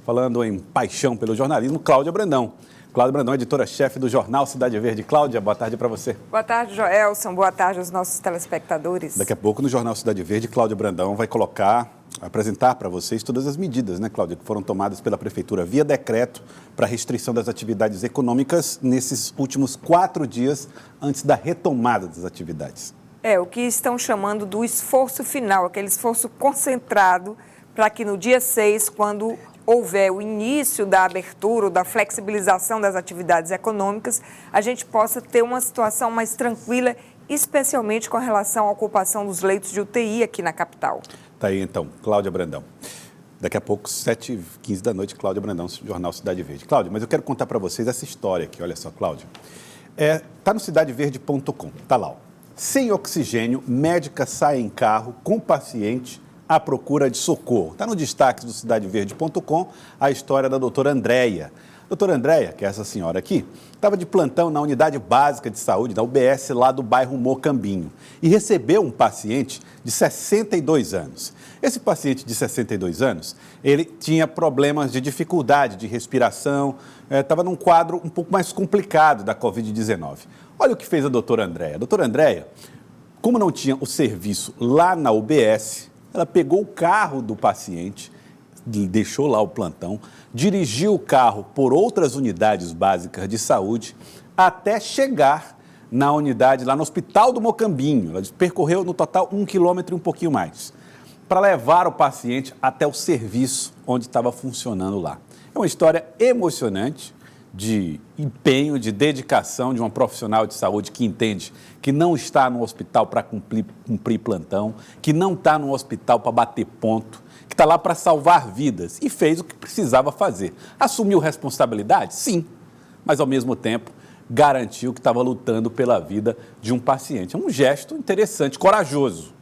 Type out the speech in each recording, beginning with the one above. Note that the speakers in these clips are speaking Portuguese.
falando em paixão pelo jornalismo, Cláudia Brandão. Cláudia Brandão, editora-chefe do jornal Cidade Verde. Cláudia, boa tarde para você. Boa tarde, Joelson. Boa tarde aos nossos telespectadores. Daqui a pouco, no jornal Cidade Verde, Cláudia Brandão vai apresentar para vocês todas as medidas, né, Cláudia, que foram tomadas pela Prefeitura via decreto para restrição das atividades econômicas nesses últimos 4 dias antes da retomada das atividades. O que estão chamando do esforço final, aquele esforço concentrado para que no dia 6, quando houver o início da abertura ou da flexibilização das atividades econômicas, a gente possa ter uma situação mais tranquila, especialmente com relação à ocupação dos leitos de UTI aqui na capital. Tá aí, então, Cláudia Brandão. Daqui a pouco, 7h15 da noite, Cláudia Brandão, Jornal Cidade Verde. Cláudia, mas eu quero contar para vocês essa história aqui, olha só, Cláudia. Tá no cidadeverde.com, tá lá, ó. Sem oxigênio, médica sai em carro com paciente à procura de socorro. Está no destaque do cidadeverde.com a história da doutora Andréia. Doutora Andréia, que é essa senhora aqui, estava de plantão na unidade básica de saúde, da UBS, lá do bairro Mocambinho, e recebeu um paciente de 62 anos. Esse paciente de 62 anos, ele tinha problemas de dificuldade de respiração, estava num quadro um pouco mais complicado da Covid-19. Olha o que fez a doutora Andréia. A doutora Andréia, como não tinha o serviço lá na UBS, ela pegou o carro do paciente, deixou lá o plantão, dirigiu o carro por outras unidades básicas de saúde até chegar na unidade, lá no Hospital do Mocambinho. Ela percorreu no total 1 quilômetro e um pouquinho mais, para levar o paciente até o serviço onde estava funcionando lá. É uma história emocionante, de empenho, de dedicação de uma profissional de saúde que entende que não está no hospital para cumprir plantão, que não está no hospital para bater ponto, que está lá para salvar vidas e fez o que precisava fazer. Assumiu responsabilidade? Sim, mas ao mesmo tempo garantiu que estava lutando pela vida de um paciente. É um gesto interessante, corajoso.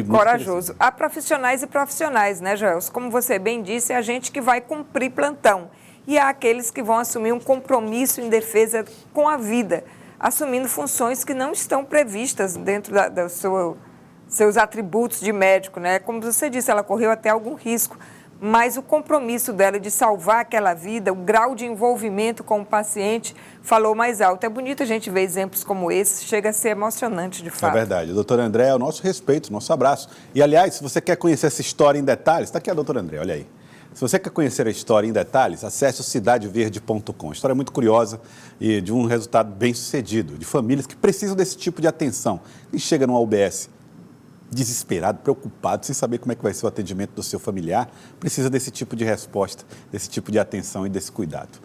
Corajoso. Há profissionais e profissionais, né, Joelson? Como você bem disse, é a gente que vai cumprir plantão. E há aqueles que vão assumir um compromisso em defesa com a vida, assumindo funções que não estão previstas dentro dos seus atributos de médico, né? Como você disse, ela correu até algum risco, mas o compromisso dela de salvar aquela vida, o grau de envolvimento com o paciente falou mais alto. É bonito a gente ver exemplos como esse, chega a ser emocionante de fato. É verdade. Doutora Andréia, o nosso respeito, o nosso abraço. E, aliás, se você quer conhecer essa história em detalhes, está aqui a doutora Andréia, olha aí. Se você quer conhecer a história em detalhes, acesse o cidadeverde.com. História muito curiosa e de um resultado bem sucedido, de famílias que precisam desse tipo de atenção. E chega numa UBS desesperado, preocupado, sem saber como é que vai ser o atendimento do seu familiar, precisa desse tipo de resposta, desse tipo de atenção e desse cuidado.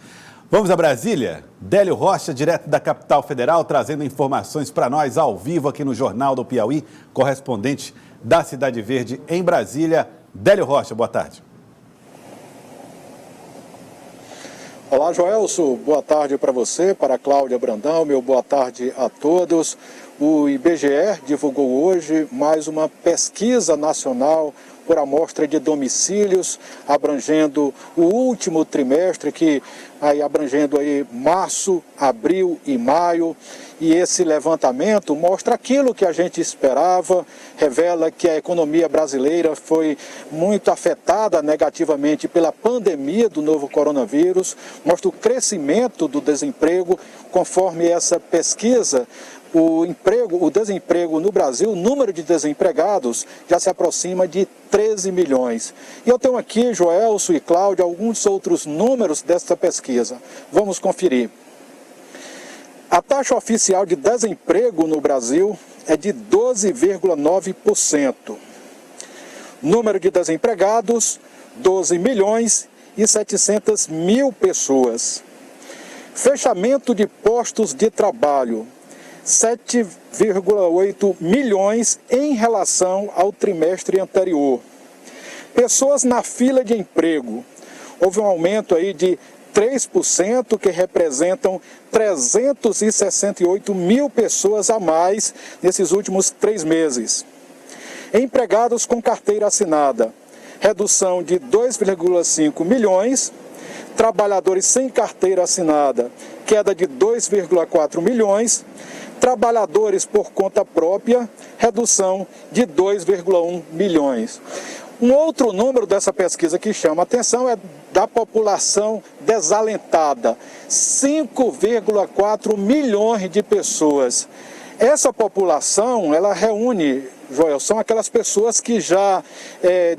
Vamos a Brasília? Délio Rocha, direto da capital federal, trazendo informações para nós ao vivo aqui no Jornal do Piauí, correspondente da Cidade Verde em Brasília. Délio Rocha, boa tarde. Olá, Joelson, boa tarde para você, para a Cláudia Brandão, meu boa tarde a todos. O IBGE divulgou hoje mais uma pesquisa nacional por amostra de domicílios, abrangendo o último trimestre, abrangendo aí março, abril e maio. E esse levantamento mostra aquilo que a gente esperava, revela que a economia brasileira foi muito afetada negativamente pela pandemia do novo coronavírus, mostra o crescimento do desemprego, conforme essa pesquisa. O desemprego no Brasil, o número de desempregados já se aproxima de 13 milhões. E eu tenho aqui, Joelson e Cláudia, alguns outros números dessa pesquisa. Vamos conferir. A taxa oficial de desemprego no Brasil é de 12,9%. Número de desempregados, 12 milhões e 700 mil pessoas. Fechamento de postos de trabalho, 7,8 milhões em relação ao trimestre anterior. Pessoas na fila de emprego, houve um aumento aí de 3%, que representam 368 mil pessoas a mais nesses últimos 3 meses. Empregados com carteira assinada, redução de 2,5 milhões. Trabalhadores sem carteira assinada, queda de 2,4 milhões. Trabalhadores por conta própria, redução de 2,1 milhões. Um outro número dessa pesquisa que chama a atenção é da população desalentada, 5,4 milhões de pessoas. Essa população, ela reúne, Joel, são aquelas pessoas que já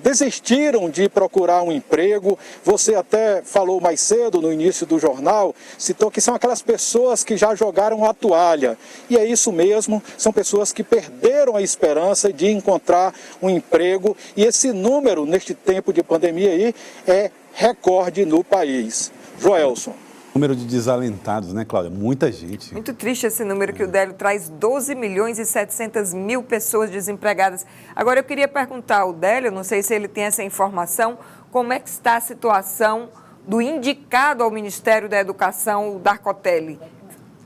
desistiram de procurar um emprego. Você até falou mais cedo, no início do jornal, citou que são aquelas pessoas que já jogaram a toalha. E é isso mesmo, são pessoas que perderam a esperança de encontrar um emprego. E esse número, neste tempo de pandemia aí, é recorde no país. Joelson. Número de desalentados, né, Cláudia? Muita gente. Muito triste esse número que o Délio traz, 12 milhões e 700 mil pessoas desempregadas. Agora, eu queria perguntar ao Délio, não sei se ele tem essa informação, como é que está a situação do indicado ao Ministério da Educação, o Darcotelli?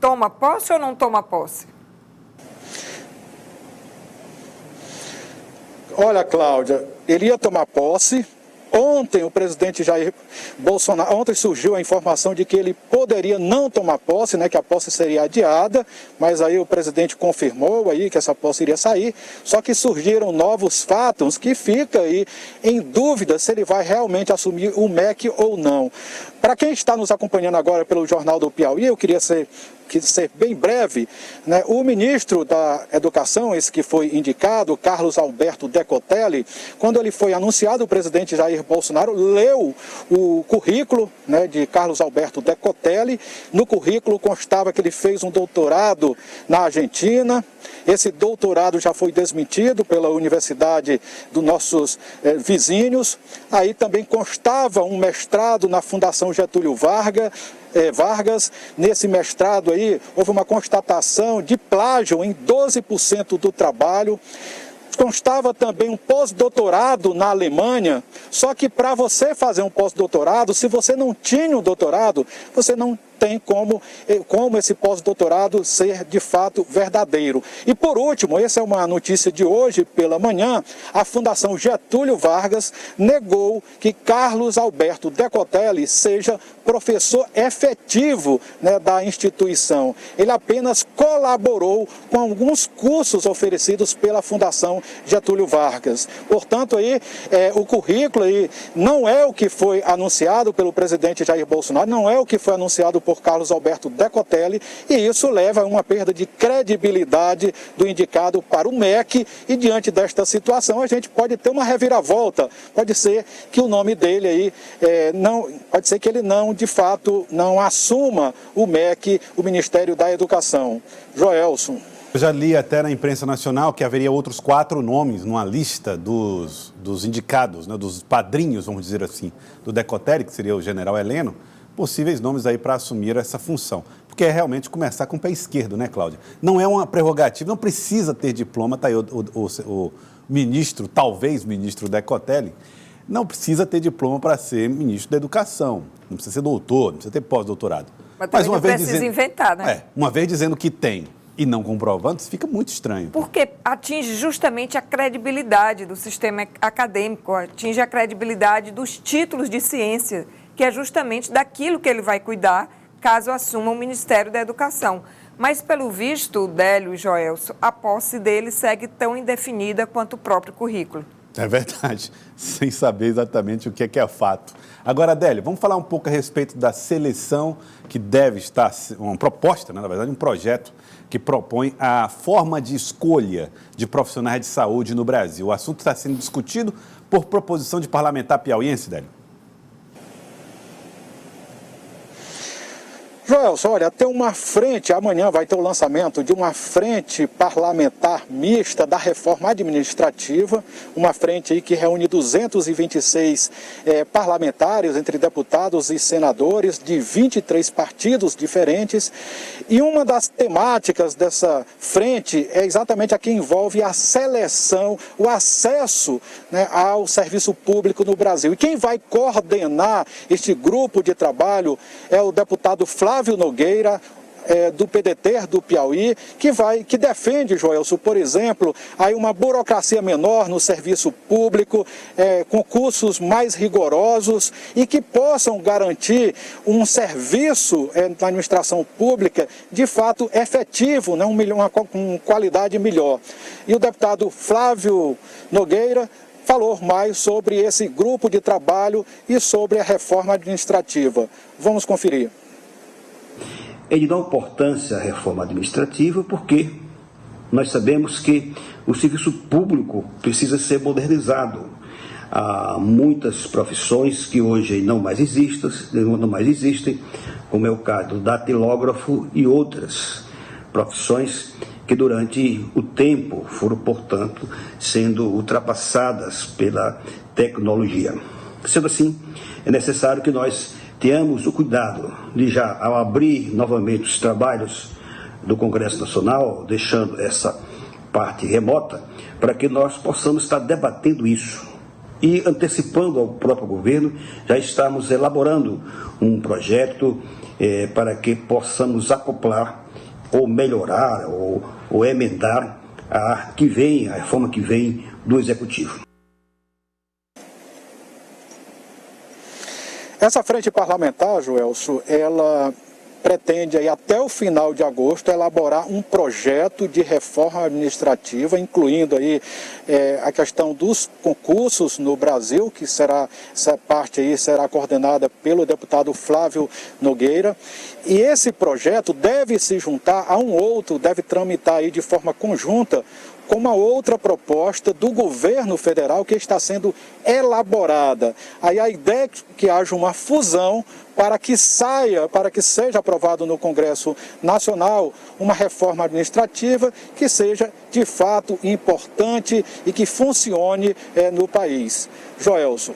Toma posse ou não toma posse? Olha, Cláudia, ele ia tomar posse. Ontem o presidente Jair Bolsonaro, ontem surgiu a informação de que ele poderia não tomar posse, né, que a posse seria adiada, mas aí o presidente confirmou aí que essa posse iria sair, só que surgiram novos fatos que fica aí em dúvida se ele vai realmente assumir o MEC ou não. Para quem está nos acompanhando agora pelo Jornal do Piauí, eu queria ser bem breve, né? O ministro da Educação, esse que foi indicado, Carlos Alberto Decotelli, quando ele foi anunciado, o presidente Jair Bolsonaro leu o currículo, né, de Carlos Alberto Decotelli. No currículo constava que ele fez um doutorado na Argentina. Esse doutorado já foi desmentido pela universidade dos nossos vizinhos. Aí também constava um mestrado na Fundação Getúlio Vargas. Nesse mestrado aí, houve uma constatação de plágio em 12% do trabalho. Constava também um pós-doutorado na Alemanha, só que para você fazer um pós-doutorado, se você não tinha um doutorado, você não tem como esse pós-doutorado ser de fato verdadeiro. E por último, essa é uma notícia de hoje pela manhã, a Fundação Getúlio Vargas negou que Carlos Alberto Decotelli seja professor efetivo, né, da instituição. Ele apenas colaborou com alguns cursos oferecidos pela Fundação Getúlio Vargas. Portanto, aí, o currículo aí não é o que foi anunciado pelo presidente Jair Bolsonaro, não é o que foi anunciado por Carlos Alberto Decotelli, e isso leva a uma perda de credibilidade do indicado para o MEC, e diante desta situação a gente pode ter uma reviravolta, pode ser que o nome dele aí, pode ser que ele não, de fato, não assuma o MEC, o Ministério da Educação. Joelson. Eu já li até na imprensa nacional que haveria outros 4 nomes numa lista dos indicados, né, dos padrinhos, vamos dizer assim, do Decotelli, que seria o general Heleno, possíveis nomes aí para assumir essa função. Porque é realmente começar com o pé esquerdo, né, Cláudia? Não é uma prerrogativa, não precisa ter diploma, está aí o ministro, talvez ministro Decotelli, não precisa ter diploma para ser ministro da Educação, não precisa ser doutor, não precisa ter pós-doutorado. Mas uma vez precisa inventar, né? Uma vez dizendo que tem e não comprovando, isso fica muito estranho. Porque atinge justamente a credibilidade do sistema acadêmico, atinge a credibilidade dos títulos de ciência, que é justamente daquilo que ele vai cuidar caso assuma o Ministério da Educação. Mas, pelo visto, Délio e Joelson, a posse dele segue tão indefinida quanto o próprio currículo. É verdade, sem saber exatamente o que é fato. Agora, Délio, vamos falar um pouco a respeito da seleção que deve estar, uma proposta, né, na verdade, um projeto que propõe a forma de escolha de profissionais de saúde no Brasil. O assunto está sendo discutido por proposição de parlamentar piauiense, Délio. Joelson, olha, tem uma frente, amanhã vai ter o lançamento de uma frente parlamentar mista da reforma administrativa, uma frente aí que reúne 226 parlamentares, entre deputados e senadores, de 23 partidos diferentes, e uma das temáticas dessa frente é exatamente a que envolve a seleção, o acesso, né, ao serviço público no Brasil. E quem vai coordenar este grupo de trabalho é o deputado Flávio Nogueira, do PDT do Piauí, que defende, Joelson, por exemplo, aí uma burocracia menor no serviço público, concursos mais rigorosos e que possam garantir um serviço na administração pública de fato efetivo, né, com qualidade melhor. E o deputado Flávio Nogueira falou mais sobre esse grupo de trabalho e sobre a reforma administrativa. Vamos conferir. Ele dá importância à reforma administrativa porque nós sabemos que o serviço público precisa ser modernizado. Há muitas profissões que hoje não mais existem, como é o caso do datilógrafo e outras profissões que durante o tempo foram, portanto, sendo ultrapassadas pela tecnologia. Sendo assim, é necessário que nós tenhamos o cuidado de já, ao abrir novamente os trabalhos do Congresso Nacional, deixando essa parte remota, para que nós possamos estar debatendo isso. E antecipando ao próprio governo, já estamos elaborando um projeto para que possamos acoplar ou melhorar ou emendar a reforma que vem do Executivo. Essa frente parlamentar, Joelso, ela pretende aí, até o final de agosto, elaborar um projeto de reforma administrativa, incluindo aí a questão dos concursos no Brasil, que essa parte aí será coordenada pelo deputado Flávio Nogueira. E esse projeto deve se juntar a um outro, deve tramitar aí de forma conjunta com uma outra proposta do governo federal que está sendo elaborada. Aí a ideia é que haja uma fusão para que seja aprovado no Congresso Nacional uma reforma administrativa que seja de fato importante e que funcione no país. Joelso.